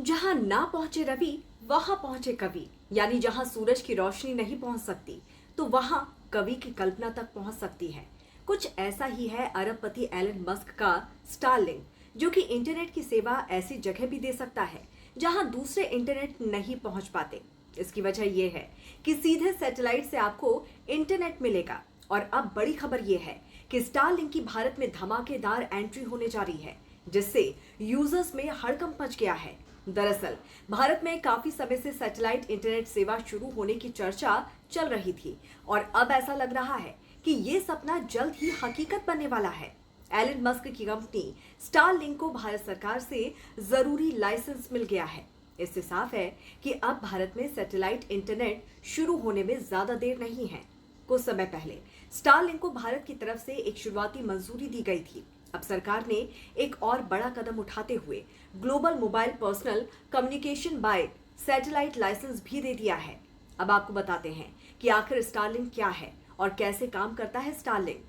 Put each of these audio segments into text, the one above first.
जहां ना पहुंचे रवि वहां पहुंचे कवि। यानी जहां सूरज की रोशनी नहीं पहुंच सकती तो वहां कवि की कल्पना तक पहुंच सकती है। कुछ ऐसा ही है अरबपति एलन मस्क का स्टारलिंक, जो कि इंटरनेट की सेवा ऐसी जगह भी दे सकता है जहां दूसरे इंटरनेट नहीं पहुंच पाते। इसकी वजह यह है कि सीधे सैटेलाइट से आपको इंटरनेट मिलेगा। और अब बड़ी खबर यह है कि स्टारलिंक की भारत में धमाकेदार एंट्री होने जा रही है, जिससे यूजर्स में हड़कंप मच गया है। दरअसल भारत में काफी समय से सैटेलाइट इंटरनेट सेवा शुरू होने की चर्चा चल रही थी और अब ऐसा लग रहा है कि ये सपना जल्द ही हकीकत बनने वाला है। एलन मस्क की कंपनी स्टारलिंक को भारत सरकार से जरूरी लाइसेंस मिल गया है। इससे साफ है कि अब भारत में सैटेलाइट इंटरनेट शुरू होने में ज्यादा देर नहीं है। कुछ समय पहले स्टारलिंक को भारत की तरफ से एक शुरुआती मंजूरी दी गई थी। अब सरकार ने एक और बड़ा कदम उठाते हुए global mobile personal communication by satellite licence भी दे दिया है। अब आपको बताते हैं कि आखिर स्टारलिंक क्या है और कैसे काम करता है स्टारलिंक।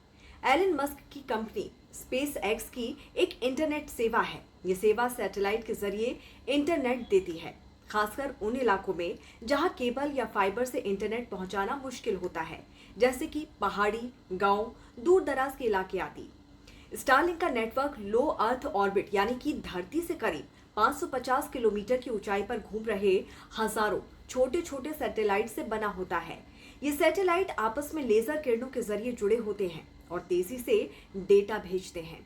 एलन मस्क की कंपनी स्पेस एक्स की एक इंटरनेट सेवा है। ये सेवा सैटेलाइट के जरिए इंटरनेट देती है, खासकर उन इलाकों में जहां केबल या फाइबर से इंटरनेट पहुंचाना मुश्किल होता है, जैसे कि पहाड़ी, गांव, दूर दराज के इलाके आदि। स्टारलिंक का नेटवर्क लो अर्थ ऑर्बिट यानी कि धरती से करीब 550 किलोमीटर की ऊंचाई पर घूम रहे हजारों छोटे छोटे सैटेलाइट से बना होता है। ये सैटेलाइट आपस में लेजर किरणों के जरिए जुड़े होते हैं और तेजी से डेटा भेजते हैं।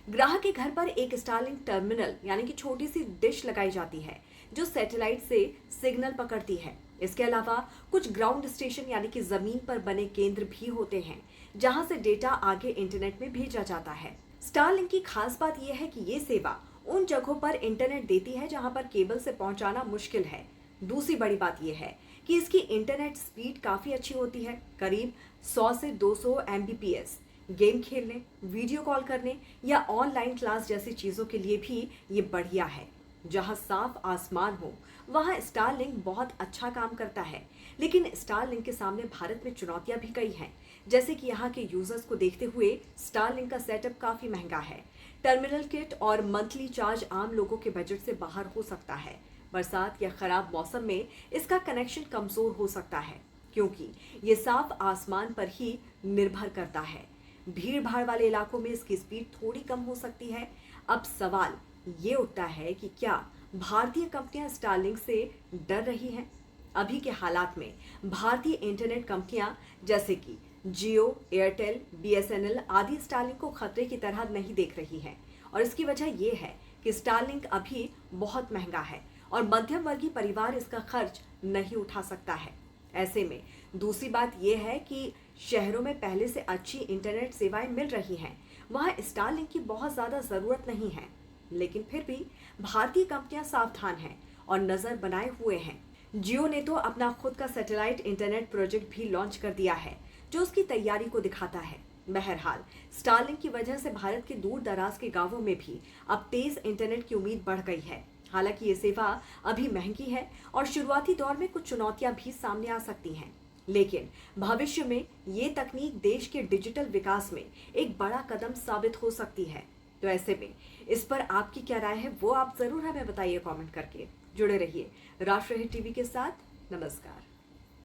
ग्राहक के घर पर एक स्टारलिंक टर्मिनल यानी कि छोटी सी डिश लगाई जाती है जो सैटेलाइट से सिग्नल पकड़ती है। इसके अलावा कुछ ग्राउंड स्टेशन यानी कि जमीन पर बने केंद्र भी होते हैं जहां से डेटा आगे इंटरनेट में भेजा जाता है। स्टारलिंक की खास बात यह है कि ये सेवा उन जगहों पर इंटरनेट देती है जहां पर केबल से पहुंचाना मुश्किल है। दूसरी बड़ी बात यह है कि इसकी इंटरनेट स्पीड काफी अच्छी होती है, करीब 100 से 200 Mbps। गेम खेलने, वीडियो कॉल करने या ऑनलाइन क्लास जैसी चीजों के लिए भी ये बढ़िया है। जहां साफ आसमान हो वहां स्टारलिंक बहुत अच्छा काम करता है। लेकिन स्टारलिंक के सामने भारत में चुनौतियां भी कई हैं, जैसे कि यहाँ के यूजर्स को देखते हुए स्टारलिंक का सेटअप काफी महंगा है। टर्मिनल किट और मंथली चार्ज आम लोगों के बजट से बाहर हो सकता है। बरसात या खराब मौसम में इसका कनेक्शन कमजोर हो सकता है, क्योंकि ये साफ आसमान पर ही निर्भर करता है। भीड़ भाड़ वाले इलाकों में इसकी स्पीड थोड़ी कम हो सकती है। अब सवाल ये उठता है कि क्या भारतीय कंपनियां स्टारलिंक से डर रही हैं? अभी के हालात में भारतीय इंटरनेट कंपनियां जैसे कि जियो, एयरटेल, BSNL आदि स्टारलिंक को खतरे की तरह नहीं देख रही हैं और इसकी वजह यह है कि स्टारलिंक अभी बहुत महंगा है और मध्यम वर्गीय परिवार इसका खर्च नहीं उठा सकता है। ऐसे में दूसरी बात यह है कि शहरों में पहले से अच्छी इंटरनेट सेवाएं मिल रही हैं, वहां स्टारलिंक की बहुत ज्यादा जरूरत नहीं है। लेकिन फिर भी भारतीय कंपनियां सावधान हैं और नजर बनाए हुए हैं। जियो ने तो अपना खुद का सैटेलाइट इंटरनेट प्रोजेक्ट भी लॉन्च कर दिया है, जो उसकी तैयारी को दिखाता है। बहरहाल स्टारलिंक की वजह से भारत के दूर दराज के गांवों में भी अब तेज इंटरनेट की उम्मीद बढ़ गई है। हालांकि ये सेवा अभी महंगी है और शुरुआती दौर में कुछ चुनौतियां भी सामने आ सकती हैं, लेकिन भविष्य में ये तकनीक देश के डिजिटल विकास में एक बड़ा कदम साबित हो सकती है। तो ऐसे में इस पर आपकी क्या राय है वो आप जरूर हमें बताइए कमेंट करके। जुड़े रहिए राष्ट्रहित टीवी के साथ। नमस्कार।